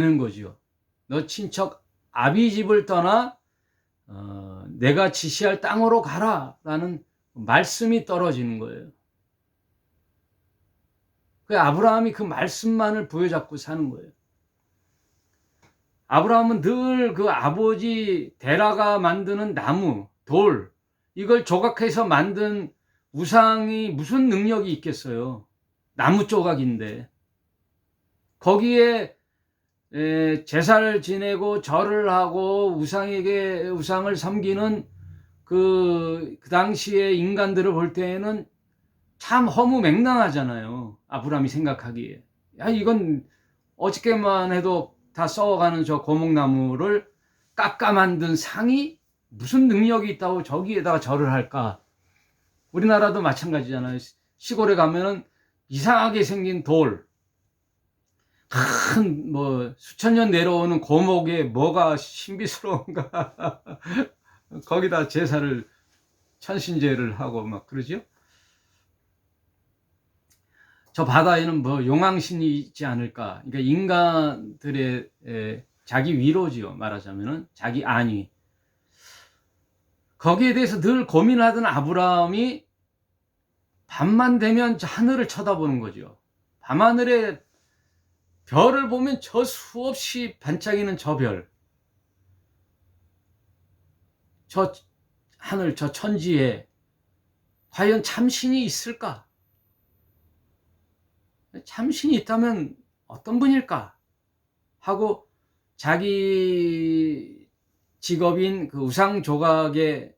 하는 거지요. 너 친척 아비 집을 떠나 내가 지시할 땅으로 가라라는 말씀이 떨어지는 거예요. 그 아브라함이 그 말씀만을 부여잡고 사는 거예요. 아브라함은 늘 그 아버지 데라가 만드는 나무, 돌, 이걸 조각해서 만든 우상이 무슨 능력이 있겠어요. 나무 조각인데. 거기에 제사를 지내고 절을 하고 우상을 섬기는 그 당시에 인간들을 볼 때에는 참 허무맹랑하잖아요. 아브라함이 생각하기에. 야, 이건 어저께만 해도 다 썩어가는 저 고목나무를 깎아 만든 상이 무슨 능력이 있다고 저기에다가 절을 할까? 우리나라도 마찬가지잖아요. 시골에 가면은 이상하게 생긴 돌, 큰 수천 년 내려오는 고목에 뭐가 신비스러운가? 거기다 제사를 천신제를 하고 막 그러죠. 저 바다에는 용왕신이 있지 않을까? 그러니까 인간들의 자기 위로지요. 말하자면은 자기 안위. 거기에 대해서 늘 고민하던 아브라함이 밤만 되면 저 하늘을 쳐다보는 거죠. 밤하늘에 별을 보면 저 수없이 반짝이는 저 별, 저 하늘, 저 천지에 과연 참신이 있을까? 참신이 있다면 어떤 분일까? 하고 자기 직업인 그 우상 조각에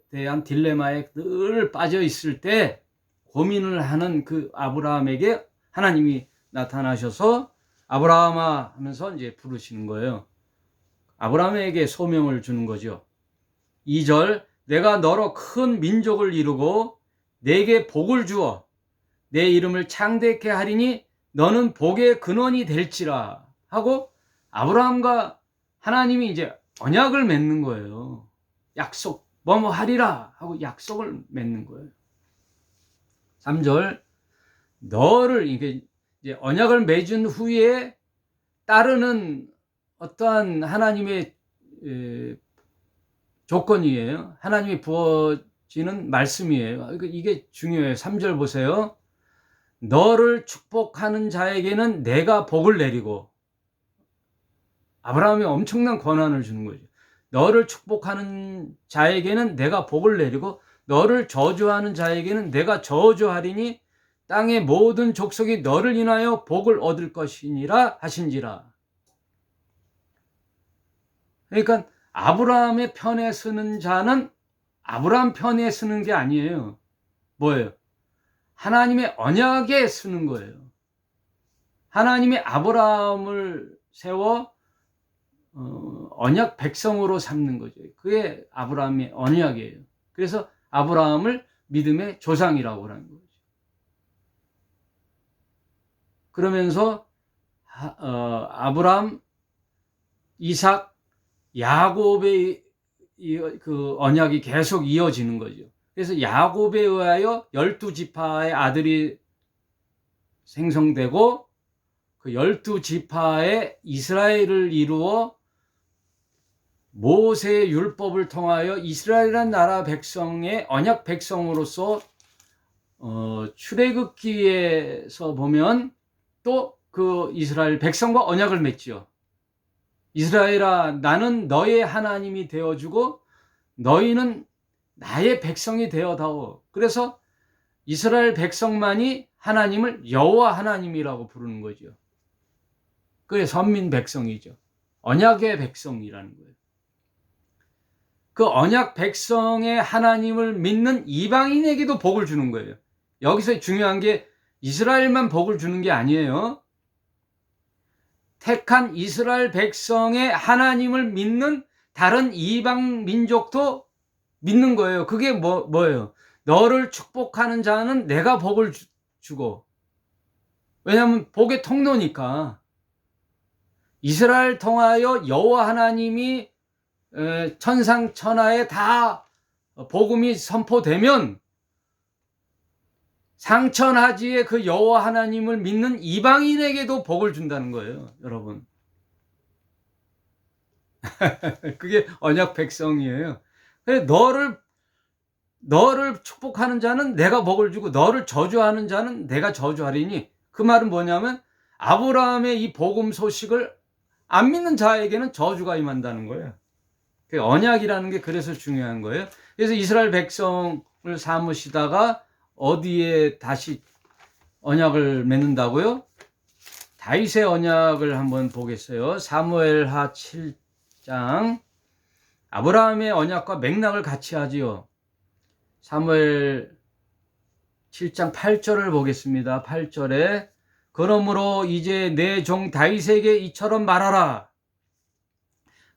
대한 딜레마에 늘 빠져 있을 때 고민을 하는 그 아브라함에게 하나님이 나타나셔서 아브라함아 하면서 이제 부르시는 거예요. 아브라함에게 소명을 주는 거죠. 2절, 내가 너로 큰 민족을 이루고 내게 복을 주어 내 이름을 창대케 하리니 너는 복의 근원이 될지라 하고 아브라함과 하나님이 이제 언약을 맺는 거예요. 약속, 뭐뭐 하리라 하고 약속을 맺는 거예요. 3절, 너를 이게 이제 언약을 맺은 후에 따르는 어떠한 하나님의 조건이에요. 하나님이 부어지는 말씀이에요. 이게 중요해요. 3절 보세요. 너를 축복하는 자에게는 내가 복을 내리고, 아브라함이 엄청난 권한을 주는 거죠. 너를 축복하는 자에게는 내가 복을 내리고 너를 저주하는 자에게는 내가 저주하리니 땅의 모든 족속이 너를 인하여 복을 얻을 것이니라 하신지라. 그러니까 아브라함의 편에 서는 자는 아브라함 편에 서는 게 아니에요. 뭐예요? 하나님의 언약에 서는 거예요. 하나님이 아브라함을 세워 언약 백성으로 삼는 거죠. 그게 아브라함의 언약이에요. 그래서 아브라함을 믿음의 조상이라고 하는 거죠. 그러면서 아브라함, 이삭, 야곱의 그 언약이 계속 이어지는 거죠. 그래서 야곱에 의하여 12지파의 아들이 생성되고 그 12지파의 이스라엘을 이루어 모세의 율법을 통하여 이스라엘이라는 나라 백성의 언약 백성으로서 출애굽기에서 보면 또 그 이스라엘 백성과 언약을 맺지요. 이스라엘아, 나는 너의 하나님이 되어주고 너희는 나의 백성이 되어다오. 그래서 이스라엘 백성만이 하나님을 여호와 하나님이라고 부르는 거죠. 그게 선민 백성이죠. 언약의 백성이라는 거예요. 그 언약 백성의 하나님을 믿는 이방인에게도 복을 주는 거예요. 여기서 중요한 게 이스라엘만 복을 주는 게 아니에요. 택한 이스라엘 백성의 하나님을 믿는 다른 이방 민족도 믿는 거예요. 그게 뭐예요? 너를 축복하는 자는 내가 복을 주고. 왜냐하면 복의 통로니까. 이스라엘 통하여 여호와 하나님이 천상천하에 다 복음이 선포되면 상천하지에 그 여호와 하나님을 믿는 이방인에게도 복을 준다는 거예요, 여러분. 그게 언약 백성이에요. 그래, 너를 축복하는 자는 내가 복을 주고 너를 저주하는 자는 내가 저주하리니, 그 말은 뭐냐면 아브라함의 이 복음 소식을 안 믿는 자에게는 저주가 임한다는 거예요. 그 언약이라는 게 그래서 중요한 거예요. 그래서 이스라엘 백성을 삼으시다가 어디에 다시 언약을 맺는다고요? 다윗의 언약을 한번 보겠어요. 사무엘하 7장. 아브라함의 언약과 맥락을 같이 하지요. 사무엘 7장 8절을 보겠습니다. 8절에 그러므로 이제 내 종 다윗에게 이처럼 말하라.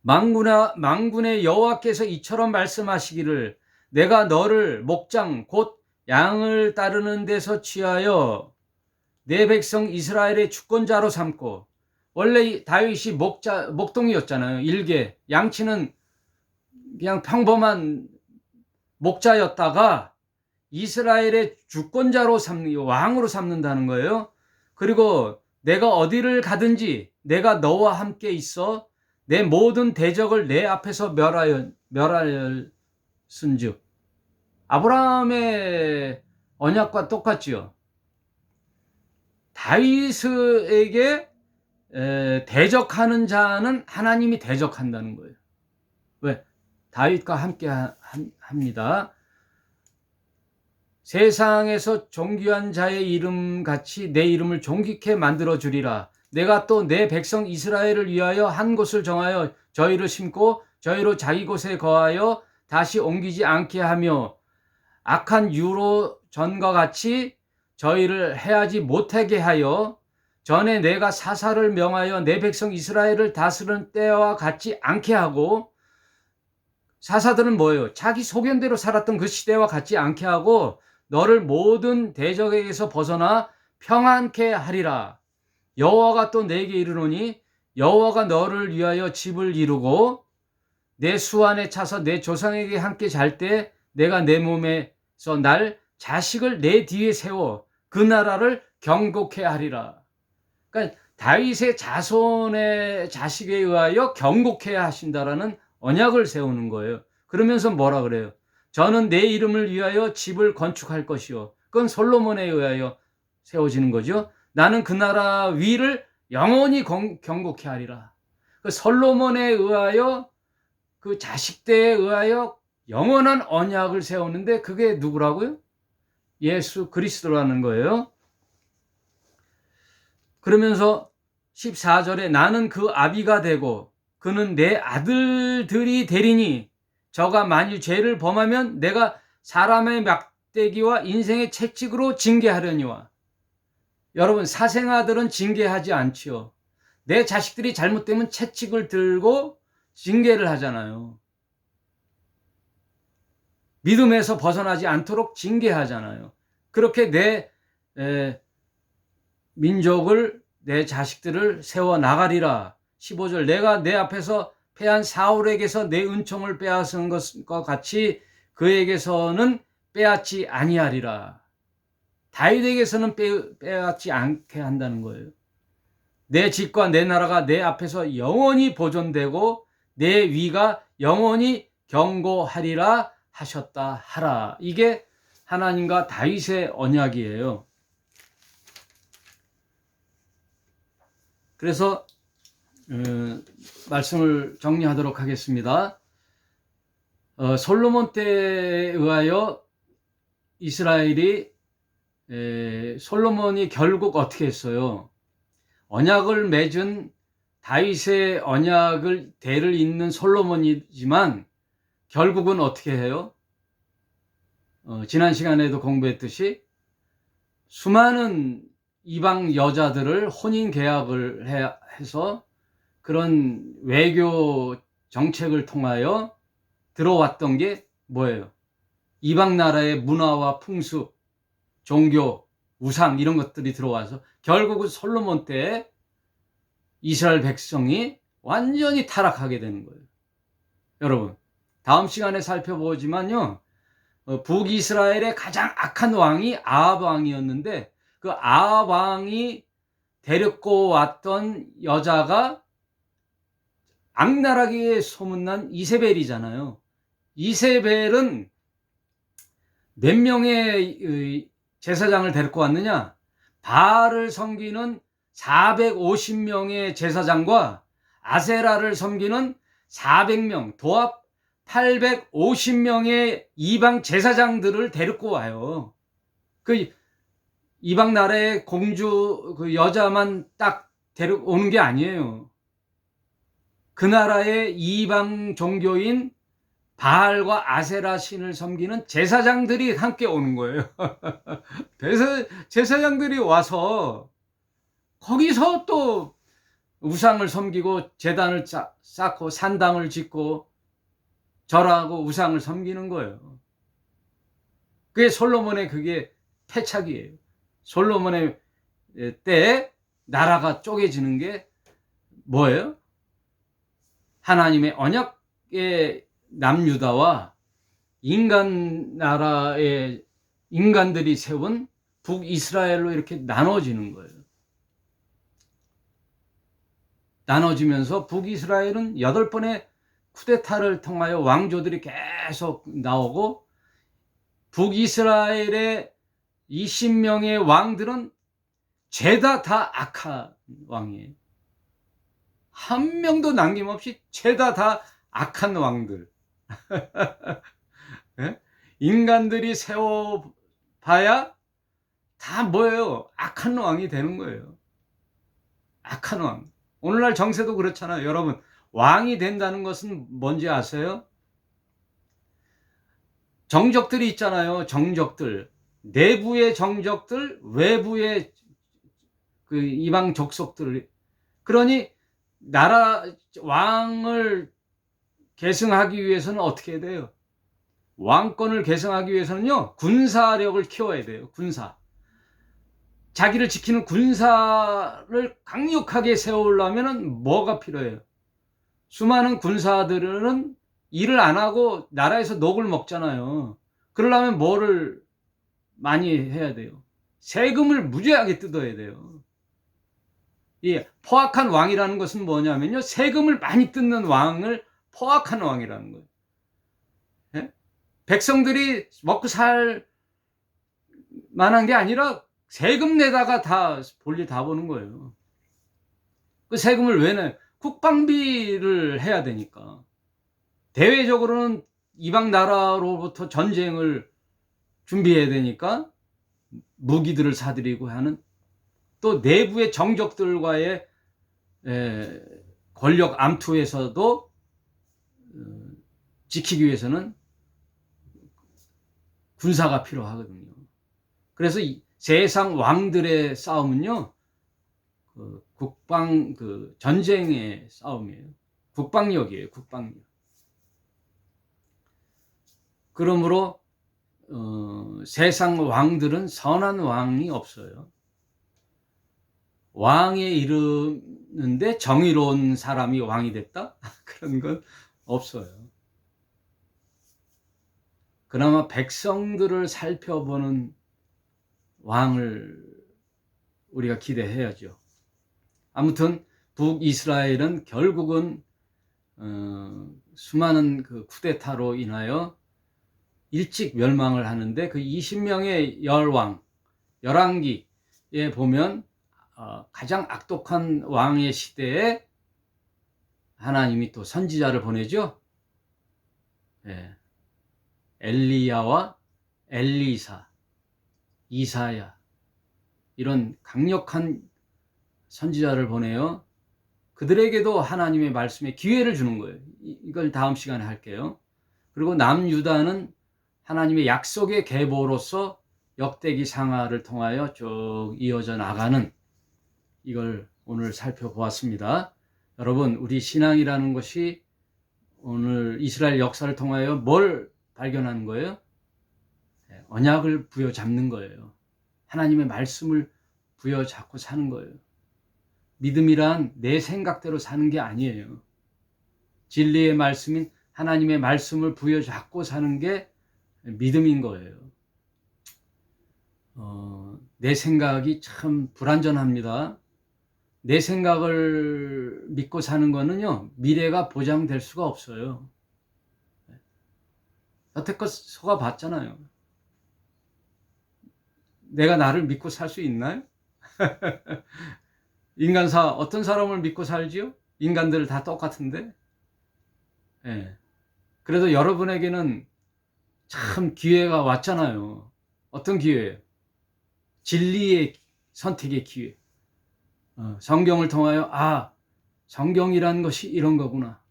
만군의 여호와께서 이처럼 말씀하시기를 내가 너를 목장 곧 양을 따르는 데서 취하여 내 백성 이스라엘의 주권자로 삼고, 원래 다윗이 목동이었잖아요. 일개 양치는 그냥 평범한 목자였다가 이스라엘의 주권자로 왕으로 삼는다는 거예요. 그리고 내가 어디를 가든지 내가 너와 함께 있어 내 모든 대적을 내 앞에서 멸하였은즉. 아브라함의 언약과 똑같지요. 다윗에게 대적하는 자는 하나님이 대적한다는 거예요. 왜? 다윗과 함께 합니다. 세상에서 존귀한 자의 이름 같이 내 이름을 존귀케 만들어 주리라. 내가 또 내 백성 이스라엘을 위하여 한 곳을 정하여 저희를 심고 저희로 자기 곳에 거하여 다시 옮기지 않게 하며 악한 유로 전과 같이 저희를 해하지 못하게 하여 전에 내가 사사를 명하여 내 백성 이스라엘을 다스리는 때와 같지 않게 하고, 사사들은 뭐예요? 자기 소견대로 살았던 그 시대와 같지 않게 하고 너를 모든 대적에게서 벗어나 평안케 하리라. 여호와가 또 내게 이르노니 여호와가 너를 위하여 집을 이루고 내 수 안에 차서 내 조상에게 함께 잘 때 내가 내 몸에서 날 자식을 내 뒤에 세워 그 나라를 경고케 하리라. 그러니까 다윗의 자손의 자식에 의하여 경고케 하신다라는 언약을 세우는 거예요. 그러면서 뭐라 그래요? 저는 내 이름을 위하여 집을 건축할 것이요. 그건 솔로몬에 의하여 세워지는 거죠. 나는 그 나라 위를 영원히 경고케 하리라. 그 솔로몬에 의하여 그 자식대에 의하여 영원한 언약을 세우는데 그게 누구라고요? 예수 그리스도라는 거예요. 그러면서 14절에 나는 그 아비가 되고 그는 내 아들들이 되리니 저가 만일 죄를 범하면 내가 사람의 막대기와 인생의 채찍으로 징계하려니와. 여러분, 사생아들은 징계하지 않지요. 내 자식들이 잘못되면 채찍을 들고 징계를 하잖아요. 믿음에서 벗어나지 않도록 징계하잖아요. 그렇게 내 민족을, 내 자식들을 세워나가리라. 15절 내가 내 앞에서 패한 사울에게서 내 은총을 빼앗은 것과 같이 그에게서는 빼앗지 아니하리라. 다윗에게서는 빼앗지 않게 한다는 거예요. 내 집과 내 나라가 내 앞에서 영원히 보존되고 내 위가 영원히 경고하리라 하셨다 하라. 이게 하나님과 다윗의 언약이에요. 그래서 말씀을 정리하도록 하겠습니다. 솔로몬 때에 의하여 이스라엘이 솔로몬이 결국 어떻게 했어요? 언약을 맺은 다윗의 언약을 대를 잇는 솔로몬이지만 결국은 어떻게 해요? 지난 시간에도 공부했듯이 수많은 이방 여자들을 혼인 계약을 해서 그런 외교 정책을 통하여 들어왔던 게 뭐예요? 이방 나라의 문화와 풍습, 종교, 우상 이런 것들이 들어와서 결국은 솔로몬 때 이스라엘 백성이 완전히 타락하게 되는 거예요. 여러분, 다음 시간에 살펴보지만요, 북이스라엘의 가장 악한 왕이 아합 왕이었는데 그 아합 왕이 데리고 왔던 여자가 악랄하게 소문난 이세벨이잖아요. 이세벨은 몇 명의 제사장을 데리고 왔느냐? 바알을 섬기는 450명의 제사장과 아세라를 섬기는 400명, 도합 850명의 이방 제사장들을 데리고 와요. 그 이방 나라의 공주 그 여자만 딱 데려오는 게 아니에요. 그 나라의 이방 종교인 바알과 아세라 신을 섬기는 제사장들이 함께 오는 거예요. 그래서 제사장들이 와서 거기서 또 우상을 섬기고 제단을 쌓고 산당을 짓고 절하고 우상을 섬기는 거예요. 그게 솔로몬의 그게 패착이에요. 솔로몬의 때에 나라가 쪼개지는 게 뭐예요? 하나님의 언약의 남유다와 인간 나라의 인간들이 세운 북이스라엘로 이렇게 나눠지는 거예요. 나눠지면서 북이스라엘은 8번의 쿠데타를 통하여 왕조들이 계속 나오고 북이스라엘의 20명의 왕들은 죄다 다 악한 왕이에요. 한 명도 남김없이 죄다 다 악한 왕들. 인간들이 세워봐야 다 뭐예요? 악한 왕이 되는 거예요. 악한 왕. 오늘날 정세도 그렇잖아요. 여러분, 왕이 된다는 것은 뭔지 아세요? 정적들이 있잖아요. 정적들. 내부의 정적들, 외부의 그 이방 족속들. 그러니 나라 왕을 계승하기 위해서는 어떻게 해야 돼요? 왕권을 계승하기 위해서는요, 군사력을 키워야 돼요. 군사. 자기를 지키는 군사를 강력하게 세우려면 뭐가 필요해요? 수많은 군사들은 일을 안 하고 나라에서 녹을 먹잖아요. 그러려면 뭐를 많이 해야 돼요? 세금을 무지하게 뜯어야 돼요. 이 포악한 왕이라는 것은 뭐냐면요, 세금을 많이 뜯는 왕을 포악한 왕이라는 거예요. 예? 백성들이 먹고 살 만한 게 아니라 세금 내다가 다 볼일 다 보는 거예요. 그 세금을 왜 내? 국방비를 해야 되니까. 대외적으로는 이방 나라로부터 전쟁을 준비해야 되니까 무기들을 사들이고 하는, 또 내부의 정적들과의 권력 암투에서도 지키기 위해서는 군사가 필요하거든요. 그래서 세상 왕들의 싸움은요, 전쟁의 싸움이에요. 국방력이에요. 국방력. 그러므로 세상 왕들은 선한 왕이 없어요. 왕에 이르는데 정의로운 사람이 왕이 됐다? 그런 건 없어요. 그나마 백성들을 살펴보는 왕을 우리가 기대해야죠. 아무튼 북이스라엘은 결국은 수많은 그 쿠데타로 인하여 일찍 멸망을 하는데, 그 20명의 열왕, 열왕기에 보면 가장 악독한 왕의 시대에 하나님이 또 선지자를 보내죠. 엘리야와 엘리사, 이사야, 이런 강력한 선지자를 보내요. 그들에게도 하나님의 말씀에 기회를 주는 거예요. 이걸 다음 시간에 할게요. 그리고 남유다는 하나님의 약속의 계보로서 역대기 상하를 통하여 쭉 이어져 나가는, 이걸 오늘 살펴보았습니다. 여러분, 우리 신앙이라는 것이 오늘 이스라엘 역사를 통하여 뭘 발견하는 거예요? 언약을 부여잡는 거예요. 하나님의 말씀을 부여잡고 사는 거예요. 믿음이란 내 생각대로 사는 게 아니에요. 진리의 말씀인 하나님의 말씀을 부여잡고 사는 게 믿음인 거예요. 내 생각이 참 불완전합니다. 내 생각을 믿고 사는 거는요, 미래가 보장될 수가 없어요. 여태껏 속아봤잖아요. 내가 나를 믿고 살 수 있나요? 인간사, 어떤 사람을 믿고 살지요? 인간들 다 똑같은데. 예. 그래도 여러분에게는 참 기회가 왔잖아요. 어떤 기회예요? 진리의 선택의 기회. 성경을 통하여, 아, 성경이란 것이 이런 거구나.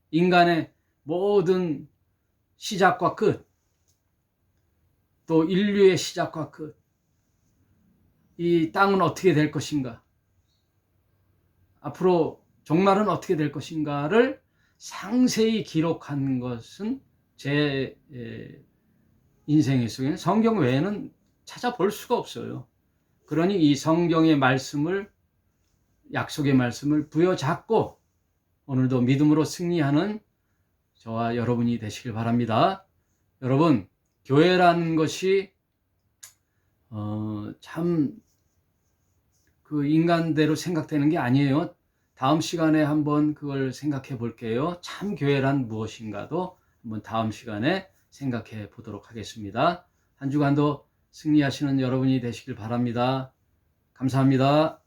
인간의 모든 시작과 끝, 또 인류의 시작과 끝, 이 땅은 어떻게 될 것인가, 앞으로 종말은 어떻게 될 것인가를 상세히 기록한 것은 제 인생 속에는 성경 외에는 찾아볼 수가 없어요. 그러니 이 성경의 말씀을, 약속의 말씀을 부여잡고 오늘도 믿음으로 승리하는 저와 여러분이 되시길 바랍니다. 여러분, 교회라는 것이 참 그 인간대로 생각되는 게 아니에요. 다음 시간에 한번 그걸 생각해 볼게요. 참 교회란 무엇인가도 한번 다음 시간에 생각해 보도록 하겠습니다. 한 주간도 승리하시는 여러분이 되시길 바랍니다. 감사합니다.